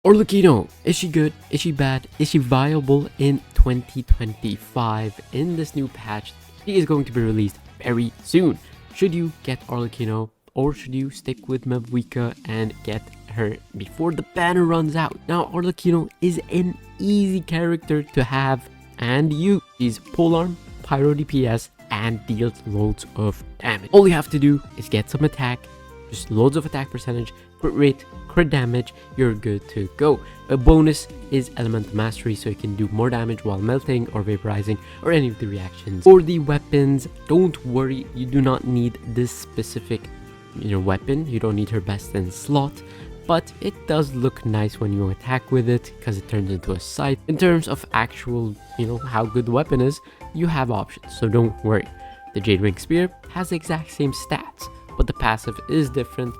Arlecchino, is she good? Is she bad? Is she viable in 2025? In this new patch, she is going to be released very soon. Should you get Arlecchino, or should you stick with Mavuika and get her before the banner runs out? Now, Arlecchino is an easy character to have and use. She's polearm, Pyro DPS, and deals loads of damage. All you have to do is get some attack, just loads of attack percentage, crit rate, crit damage, you're good to go. A bonus is elemental mastery, so you can do more damage while melting or vaporizing or any of the reactions. For the weapons, don't worry, you do not need this specific weapon. You don't need her best in slot, but it does look nice when you attack with it because it turns into a scythe. In terms of actual, how good the weapon is, you have options, so don't worry. The Jade Wing Spear has the exact same stats, but the passive is different,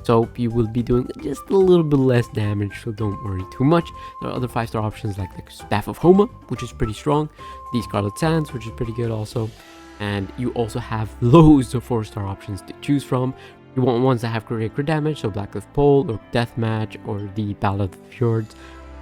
so you will be doing just a little bit less damage, so don't worry too much. There are other 5-star options like the Staff of Homa, which is pretty strong, the Scarlet Sands, which is pretty good also, and you also have loads of 4-star options to choose from. You want ones that have crit damage, so Blackcliff Pole or Deathmatch or the Ballad of the Fjords.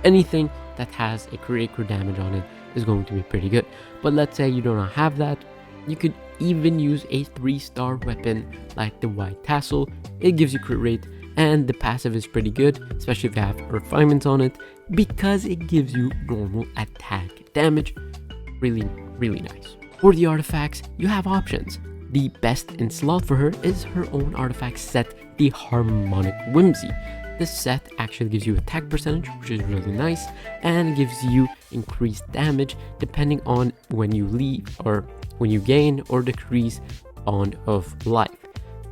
Anything that has a crit damage on it is going to be pretty good. But let's say you do not have that, you could even use a 3-star weapon like the White Tassel. It gives you crit rate and the passive is pretty good, especially if you have refinements on it, because it gives you normal attack damage. Really nice. For the artifacts, you have options. The best in slot for her is her own artifact set, the Harmonic Whimsy. This set actually gives you attack percentage, which is really nice, and gives you increased damage depending on when you leave or when you gain or decrease Bond of Life.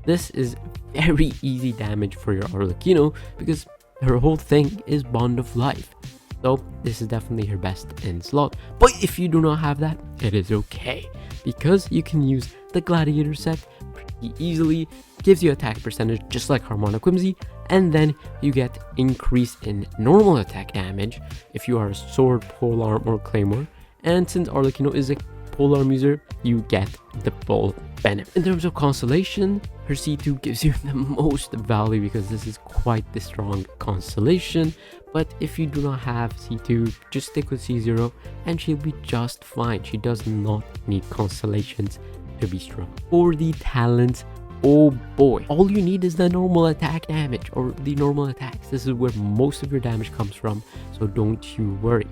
This is very easy damage for your Arlecchino because her whole thing is Bond of Life. So this is definitely her best in slot. But if you do not have that, it is okay, because you can use the Gladiator set pretty easily. Gives you attack percentage just like Harmonic Whimsy, and then you get increase in normal attack damage if you are a sword, polearm, or claymore. And since Arlecchino is a polearm user, you get the full benefit. In terms of constellation, her C2 gives you the most value because this is quite the strong constellation. But if you do not have C2, just stick with C0 and she'll be just fine. She does not need constellations to be strong. For the talents, oh boy, all you need is the normal attack damage or the normal attacks. This is where most of your damage comes from, so don't you worry.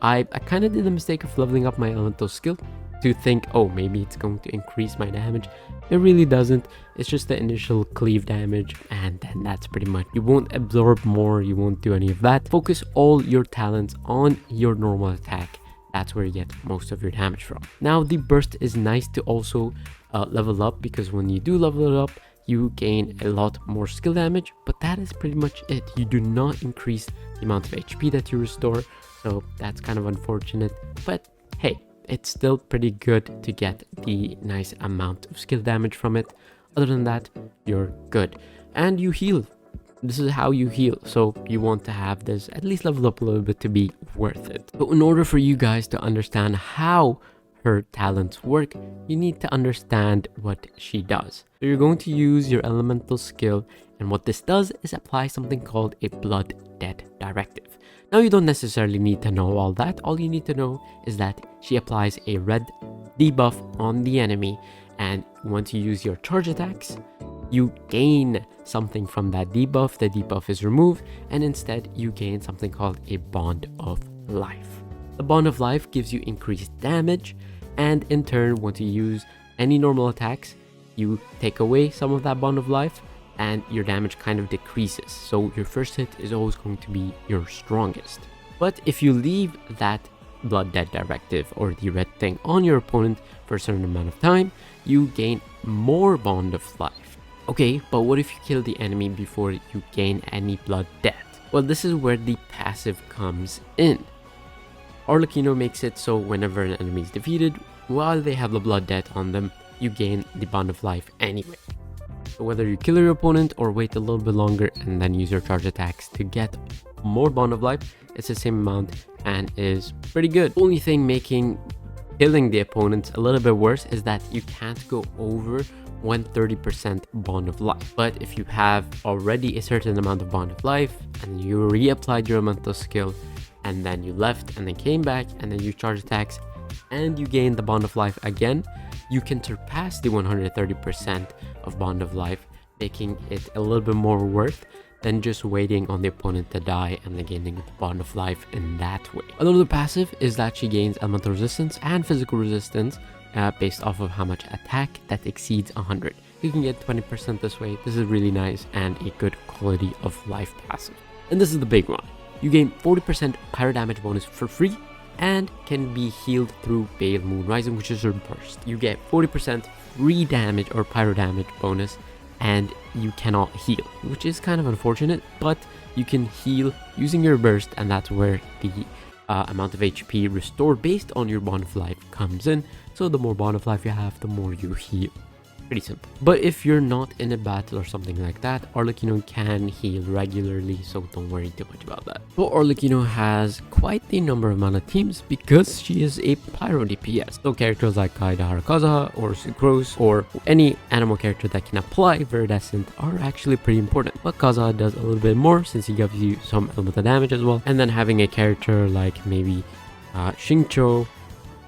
I kind of did the mistake of leveling up my elemental skill to think, oh, maybe it's going to increase my damage. It really doesn't. It's just the initial cleave damage, and then that's pretty much. You won't absorb more, you won't do any of that. Focus all your talents on your normal attack. That's where you get most of your damage from. Now, the burst is nice to also level up, because when you do level it up, you gain a lot more skill damage, but that is pretty much it. You do not increase the amount of HP that you restore, so that's kind of unfortunate, but hey, it's still pretty good to get the nice amount of skill damage from it. Other than that, you're good. And you heal. This is how you heal, so you want to have this at least leveled up a little bit to be worth it. But in order for you guys to understand how her talents work, you need to understand what she does. So you're going to use your elemental skill, and what this does is apply something called a Blood Debt Directive. Now, you don't necessarily need to know all that. All you need to know is that she applies a red debuff on the enemy, and once you use your charge attacks, you gain something from that debuff. The debuff is removed, and instead you gain something called a Bond of Life. The Bond of Life gives you increased damage, and in turn, once you use any normal attacks, you take away some of that Bond of Life, and your damage kind of decreases. So your first hit is always going to be your strongest. But if you leave that Blood Debt Directive or the red thing on your opponent for a certain amount of time, you gain more Bond of Life. Okay, but what if you kill the enemy before you gain any blood debt? Well, this is where the passive comes in. Arlecchino makes it so whenever an enemy is defeated, while they have the blood debt on them, you gain the Bond of Life anyway. So whether you kill your opponent or wait a little bit longer and then use your charge attacks to get more Bond of Life, it's the same amount and is pretty good. The only thing making killing the opponent a little bit worse is that you can't go over 130% bond of life. But if you have already a certain amount of bond of life and you reapplied your elemental skill and then you left and then came back and then you charge attacks and you gain the bond of life again, you can surpass the 130% of bond of life, making it a little bit more worth than just waiting on the opponent to die and then gaining the bond of life in that way. Another passive is that she gains elemental resistance and physical resistance based off of how much attack that exceeds 100. You can get 20% this way. This is really nice and a good quality of life passive. And this is the big one. You gain 40% pyro damage bonus for free and can be healed through Pale Moon Rising, which is her burst. You get 40% free damage or pyro damage bonus and you cannot heal, which is kind of unfortunate, but you can heal using your burst, and that's where the amount of HP restored based on your bond of life comes in. So the more bond of life you have, the more you heal. Pretty simple. But if you're not in a battle or something like that, Arlecchino can heal regularly, so don't worry too much about that. So Arlecchino has quite the number of mana teams because she is a Pyro DPS. So characters like Kaida Harakaza or Sucrose or any animal character that can apply Viridescent are actually pretty important. But Kaza does a little bit more since he gives you some elemental damage as well. And then having a character like maybe Xingqiu,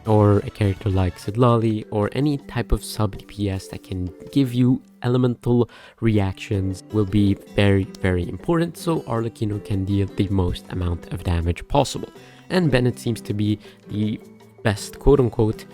or a character like Sidlali, or any type of sub DPS that can give you elemental reactions will be very, very important, so Arlecchino can deal the most amount of damage possible. And Bennett seems to be the best quote-unquote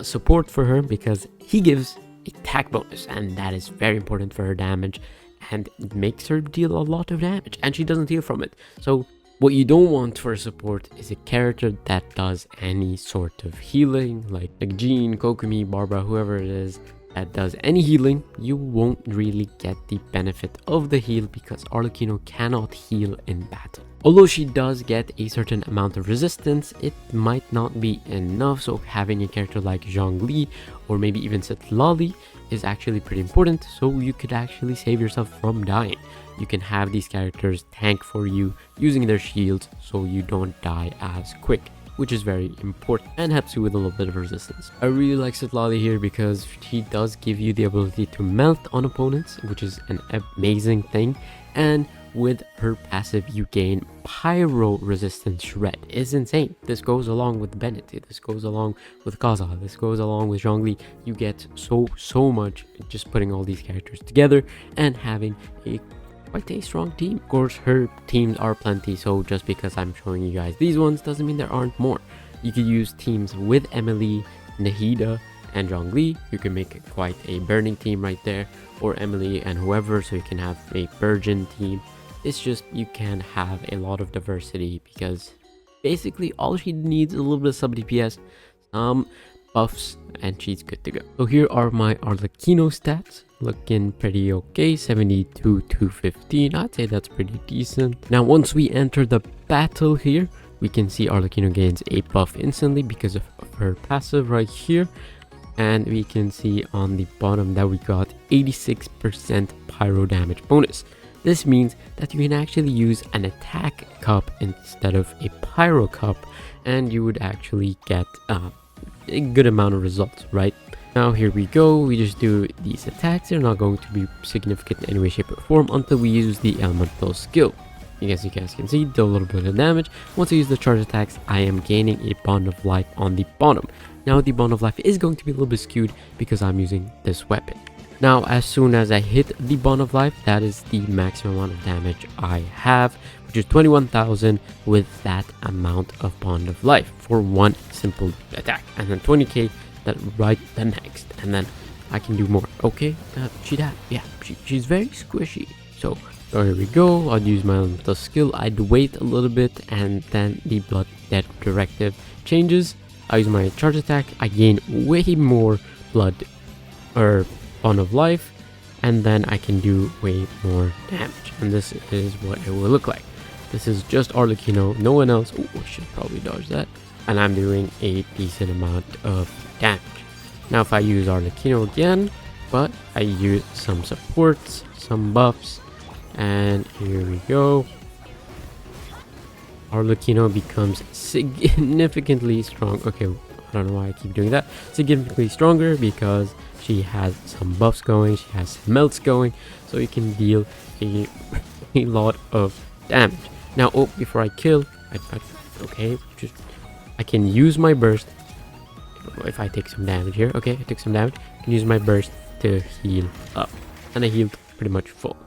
support for her because he gives attack bonus, and that is very important for her damage and it makes her deal a lot of damage, and she doesn't heal from it. So what you don't want for support is a character that does any sort of healing, like Jean, Kokumi, Barbara, whoever it is that does any healing. You won't really get the benefit of the heal because Arlecchino cannot heal in battle. Although she does get a certain amount of resistance, it might not be enough, so having a character like Zhongli or maybe even Setlali is actually pretty important, so you could actually save yourself from dying. You can have these characters tank for you using their shields so you don't die as quick, which is very important and helps you with a little bit of resistance. I really like Setlali here because she does give you the ability to melt on opponents, which is an amazing thing, and with her passive you gain pyro resistance shred. It's insane. This goes along with Bennett, this goes along with Kaza, this goes along with Zhongli. You get so much just putting all these characters together and having quite a strong team. Of course, her teams are plenty, so just because I'm showing you guys these ones doesn't mean there aren't more. You could use teams with Emily, Nahida, and Zhongli. You can make quite a burning team right there, or Emily and whoever, so you can have a virgin team. It's just you can have a lot of diversity because basically all she needs is a little bit of sub DPS, some buffs, and she's good to go. So here are my Arlecchino stats. Looking pretty okay. 72 to 15. I'd say that's pretty decent. Now once we enter the battle here, we can see Arlecchino gains a buff instantly because of her passive right here, and we can see on the bottom that we got 86% pyro damage bonus. This means that you can actually use an attack cup instead of a pyro cup, and you would actually get a good amount of results, right? Now here we go, we just do these attacks. They're not going to be significant in any way, shape or form until we use the elemental skill. As you guys can see, do a little bit of damage. Once I use the charge attacks, I am gaining a bond of life on the bottom. Now the bond of life is going to be a little bit skewed because I'm using this weapon. Now as soon as I hit the bond of life, that is the maximum amount of damage I have, which is 21,000 with that amount of bond of life for one simple attack, and then 20k that right the next, and then I can do more. Okay, she's very squishy. So here we go. I'll use my elemental skill. I'd wait a little bit, and then the blood dead directive changes. I use my charge attack. I gain way more blood or bond of life, and then I can do way more damage, and this is what it will look like. This is just Arlecchino, no one else. Oh, I should probably dodge that. And I'm doing a decent amount of damage. Now if I use Arlecchino again, but I use some supports, some buffs, and here we go. Arlecchino becomes significantly strong. Okay, I don't know why I keep doing that. Significantly stronger because She has some buffs going, she has melts going, so you can deal a lot of damage. Now, oh, before I kill, I can use my burst. If I take some damage here, okay, I took some damage. I can use my burst to heal up, and I healed pretty much full.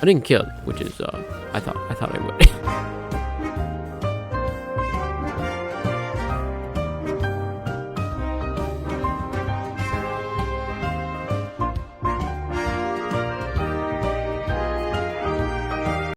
I didn't kill, which is I thought I would.